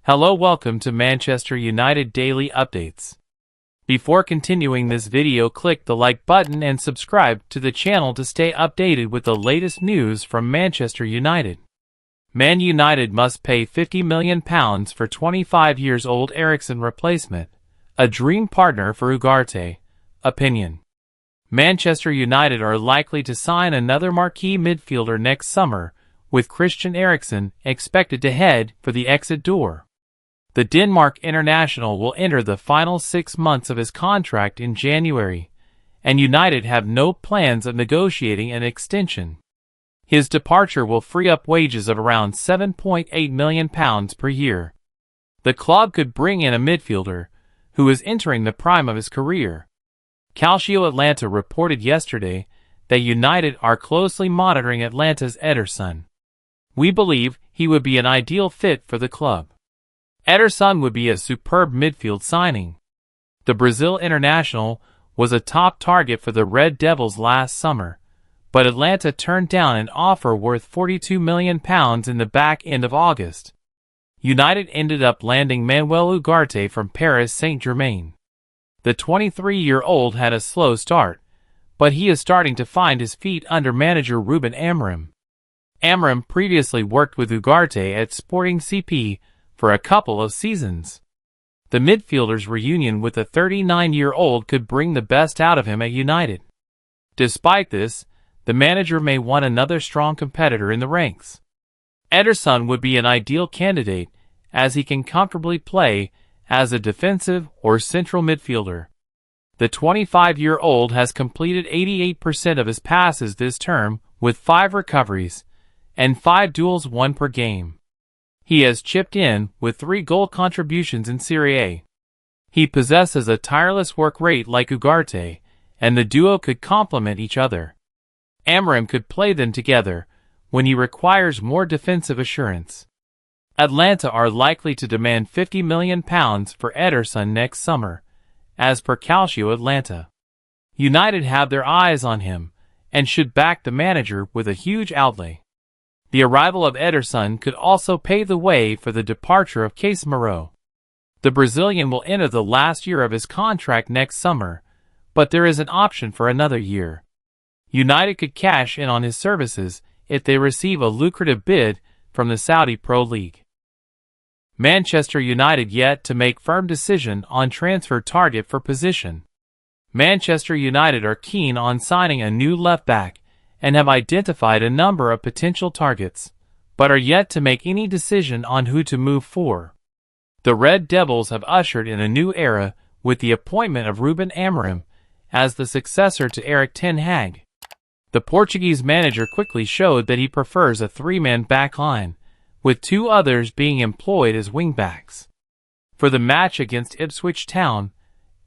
Hello, welcome to Manchester United Daily Updates. Before continuing this video, click the like button and subscribe to the channel to stay updated with the latest news from Manchester United. Man United must pay £50 million for 25-year-old Eriksen replacement, a dream partner for Ugarte. Opinion. Manchester United are likely to sign another marquee midfielder next summer, with Christian Eriksen expected to head for the exit door. The Denmark international will enter the final 6 months of his contract in January, and United have no plans of negotiating an extension. His departure will free up wages of around £7.8 million per year. The club could bring in a midfielder who is entering the prime of his career. Calcio Atlanta reported yesterday that United are closely monitoring Atlanta's Ederson. We believe he would be an ideal fit for the club. Ederson would be a superb midfield signing. The Brazil international was a top target for the Red Devils last summer, but Atlanta turned down an offer worth £42 million in the back end of August. United ended up landing Manuel Ugarte from Paris Saint-Germain. The 23-year-old had a slow start, but he is starting to find his feet under manager Ruben Amorim. Amorim previously worked with Ugarte at Sporting CP for a couple of seasons. The midfielder's reunion with the 39-year-old could bring the best out of him at United. Despite this, the manager may want another strong competitor in the ranks. Ederson would be an ideal candidate, as he can comfortably play as a defensive or central midfielder. The 25-year-old has completed 88% of his passes this term, with 5 recoveries and 5 duels won per game. He has chipped in with 3 goal contributions in Serie A. He possesses a tireless work rate like Ugarte, and the duo could complement each other. Amorim could play them together when he requires more defensive assurance. Atlanta are likely to demand £50 million for Ederson next summer, as per Calcio Atlanta. United have their eyes on him, and should back the manager with a huge outlay. The arrival of Ederson could also pave the way for the departure of Casemiro. The Brazilian will enter the last year of his contract next summer, but there is an option for another year. United could cash in on his services if they receive a lucrative bid from the Saudi Pro League. Manchester United yet to make firm decision on transfer target for position. Manchester United are keen on signing a new left-back and have identified a number of potential targets, but are yet to make any decision on who to move for. The Red Devils have ushered in a new era with the appointment of Ruben Amorim as the successor to Erik ten Hag. The Portuguese manager quickly showed that he prefers a 3-man back line, with 2 others being employed as wingbacks. For the match against Ipswich Town,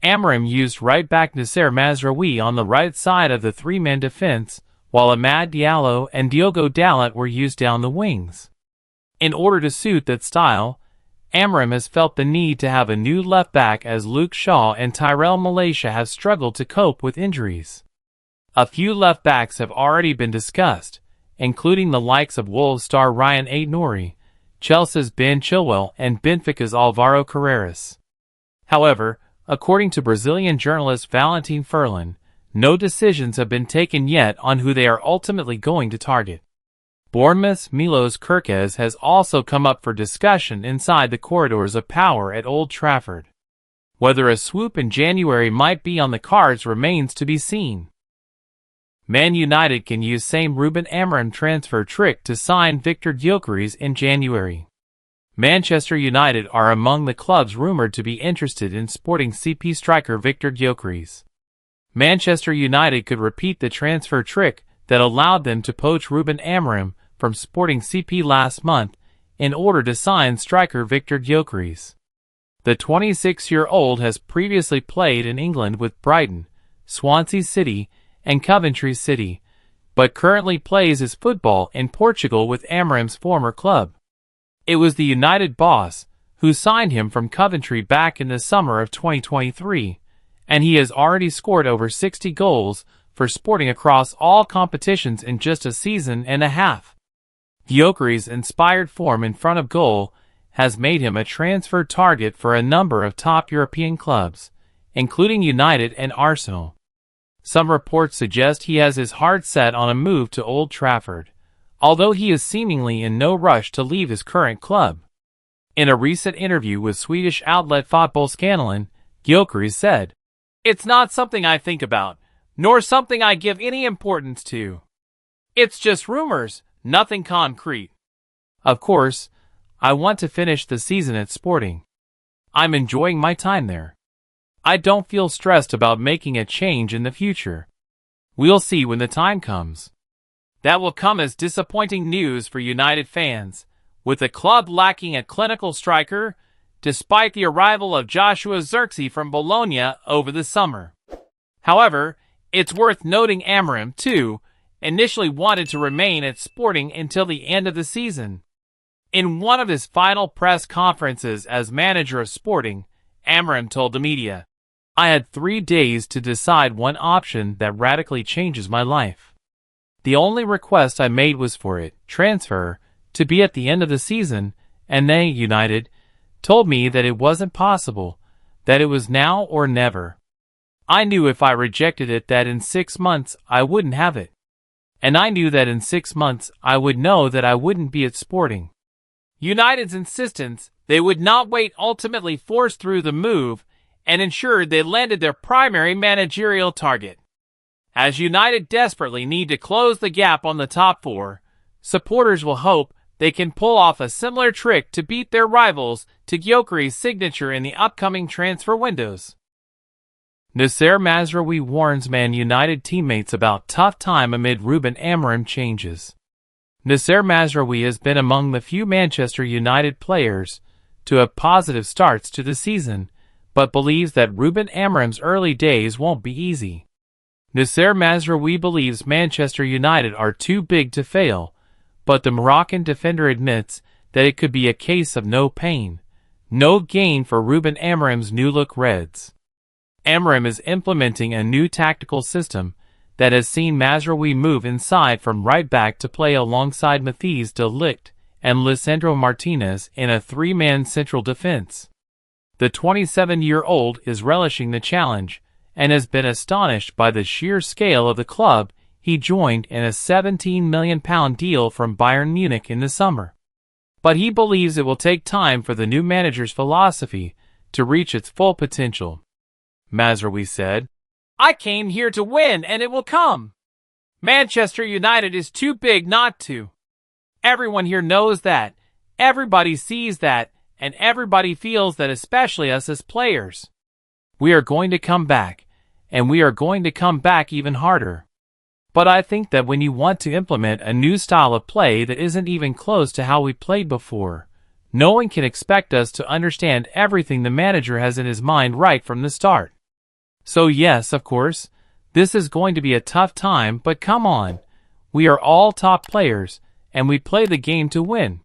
Amorim used right-back Nasser Mazraoui on the right side of the 3-man defense, while Amad Diallo and Diogo Dalot were used down the wings. In order to suit that style, Amorim has felt the need to have a new left-back as Luke Shaw and Tyrell Malacia have struggled to cope with injuries. A few left-backs have already been discussed, including the likes of Wolves star Ryan Aït-Nouri, Chelsea's Ben Chilwell and Benfica's Álvaro Carreras. However, according to Brazilian journalist Valentin Furlan, no decisions have been taken yet on who they are ultimately going to target. Bournemouth's Milos Kerkez has also come up for discussion inside the corridors of power at Old Trafford. Whether a swoop in January might be on the cards remains to be seen. Man United can use same Ruben Amorim transfer trick to sign Victor Gyökeres in January. Manchester United are among the clubs rumored to be interested in Sporting CP striker Victor Gyökeres. Manchester United could repeat the transfer trick that allowed them to poach Ruben Amorim from Sporting CP last month in order to sign striker Victor Gyökeres. The 26-year-old has previously played in England with Brighton, Swansea City, and Coventry City, but currently plays his football in Portugal with Amorim's former club. It was the United boss who signed him from Coventry back in the summer of 2023, and he has already scored over 60 goals for Sporting across all competitions in just a season and a half. Gyökeres' inspired form in front of goal has made him a transfer target for a number of top European clubs, including United and Arsenal. Some reports suggest he has his heart set on a move to Old Trafford, although he is seemingly in no rush to leave his current club. In a recent interview with Swedish outlet Fotbollskanalen, Gyökeres said, "It's not something I think about, nor something I give any importance to. It's just rumors, nothing concrete. Of course, I want to finish the season at Sporting. I'm enjoying my time there. I don't feel stressed about making a change in the future. We'll see when the time comes." That will come as disappointing news for United fans, with the club lacking a clinical striker, despite the arrival of Joshua Zirkzee from Bologna over the summer. However, it's worth noting Amorim, too, initially wanted to remain at Sporting until the end of the season. In one of his final press conferences as manager of Sporting, Amorim told the media, "I had 3 days to decide one option that radically changes my life. The only request I made was for it, transfer, to be at the end of the season, and they, United, told me that it wasn't possible, that it was now or never. I knew if I rejected it that in 6 months I wouldn't have it. And I knew that in 6 months I would know that I wouldn't be at Sporting." United's insistence they would not wait ultimately forced through the move and ensured they landed their primary managerial target. As United desperately need to close the gap on the top 4, supporters will hope they can pull off a similar trick to beat their rivals to Gyökeres' signature in the upcoming transfer windows. Mazraoui warns Man United teammates about tough time amid Ruben Amorim changes. Mazraoui has been among the few Manchester United players to have positive starts to the season, but believes that Ruben Amorim's early days won't be easy. Mazraoui believes Manchester United are too big to fail, but the Moroccan defender admits that it could be a case of no pain, no gain for Ruben Amorim's new-look Reds. Amorim is implementing a new tactical system that has seen Mazraoui move inside from right back to play alongside Matthijs de Ligt and Lisandro Martinez in a 3-man central defense. The 27-year-old is relishing the challenge and has been astonished by the sheer scale of the club he joined in a £17 million deal from Bayern Munich in the summer. But he believes it will take time for the new manager's philosophy to reach its full potential. Mazraoui said, "I came here to win and it will come. Manchester United is too big not to. Everyone here knows that, everybody sees that, and everybody feels that, especially us as players. We are going to come back, and we are going to come back even harder. But I think that when you want to implement a new style of play that isn't even close to how we played before, no one can expect us to understand everything the manager has in his mind right from the start. So yes, of course, this is going to be a tough time, but come on. We are all top players, and we play the game to win.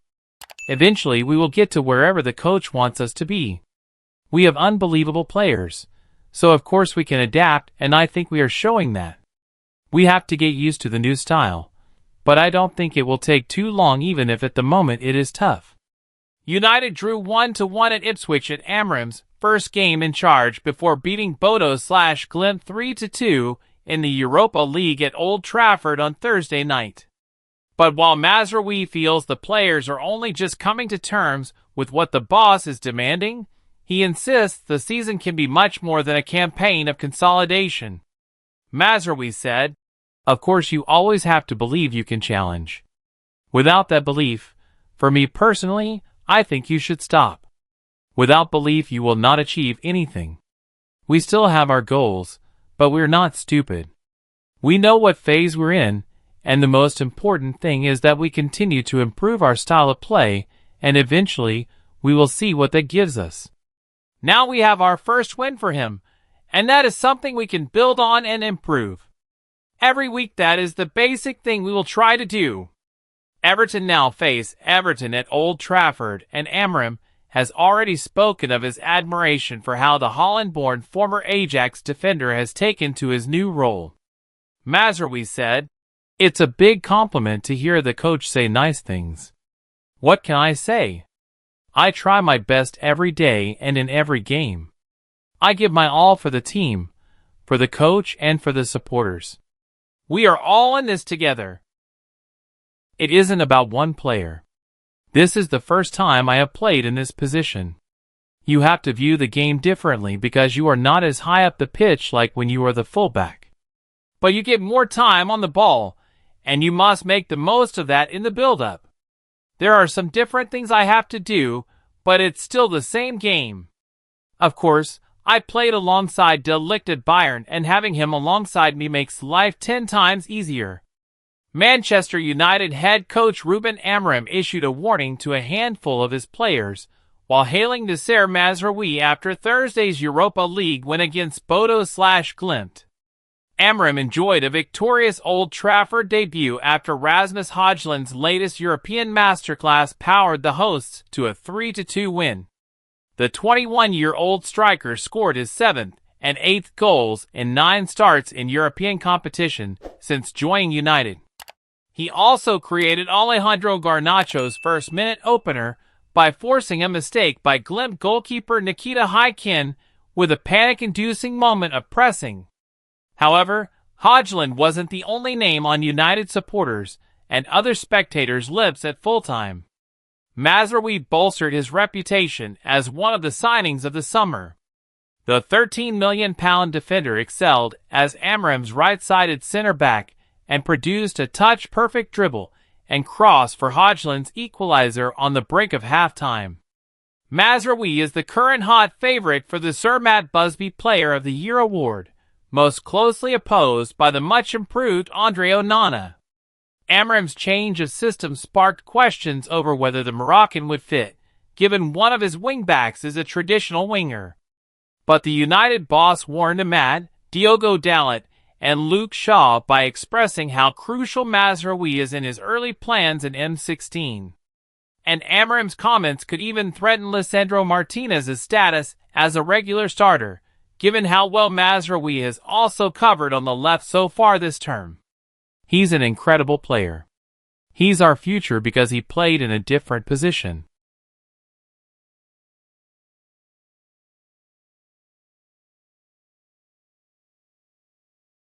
Eventually we will get to wherever the coach wants us to be. We have unbelievable players, so of course we can adapt, and I think we are showing that. We have to get used to the new style, but I don't think it will take too long even if at the moment it is tough." United drew 1-1 at Ipswich at Amorim's first game in charge before beating Bodo/Glimt 3-2 in the Europa League at Old Trafford on Thursday night. But while Mazraoui feels the players are only just coming to terms with what the boss is demanding, he insists the season can be much more than a campaign of consolidation. Mazraoui said, "Of course you always have to believe you can challenge. Without that belief, for me personally, I think you should stop. Without belief you will not achieve anything. We still have our goals, but we're not stupid. We know what phase we're in, and the most important thing is that we continue to improve our style of play, and eventually, we will see what that gives us. Now we have our first win for him, and that is something we can build on and improve. Every week that is the basic thing we will try to do." Everton now face Everton at Old Trafford, and Amorim has already spoken of his admiration for how the Holland-born former Ajax defender has taken to his new role. Mazraoui said, "It's a big compliment to hear the coach say nice things. What can I say? I try my best every day and in every game. I give my all for the team, for the coach and for the supporters. We are all in this together. It isn't about one player. This is the first time I have played in this position. You have to view the game differently because you are not as high up the pitch like when you are the fullback. But you get more time on the ball, and you must make the most of that in the build-up. There are some different things I have to do, but it's still the same game. Of course, I played alongside De Ligt at Bayern, and having him alongside me makes life 10 times easier. Manchester United head coach Ruben Amorim issued a warning to a handful of his players while hailing Nasser Mazraoui after Thursday's Europa League win against Bodo/Glimt. Amorim enjoyed a victorious Old Trafford debut after Rasmus Højlund's latest European masterclass powered the hosts to a 3-2 win. The 21-year-old striker scored his 7th and 8th goals in 9 starts in European competition since joining United. He also created Alejandro Garnacho's first-minute opener by forcing a mistake by Glimt goalkeeper Nikita Hykin with a panic-inducing moment of pressing. However, Højlund wasn't the only name on United supporters and other spectators' lips at full-time. Mazraoui bolstered his reputation as one of the signings of the summer. The £13 million defender excelled as Amorim's right-sided centre-back and produced a touch-perfect dribble and cross for Højlund's equalizer on the brink of halftime. Mazraoui is the current hot favorite for the Sir Matt Busby Player of the Year award, most closely opposed by the much-improved Andre Onana. Amorim's change of system sparked questions over whether the Moroccan would fit, given one of his wingbacks is a traditional winger. But the United boss warned Amad, Diogo Dalot, and Luke Shaw by expressing how crucial Mazraoui is in his early plans in M16. And Amorim's comments could even threaten Lisandro Martinez's status as a regular starter, given how well Mazraoui has also covered on the left so far this term. He's an incredible player. He's our future because he played in a different position.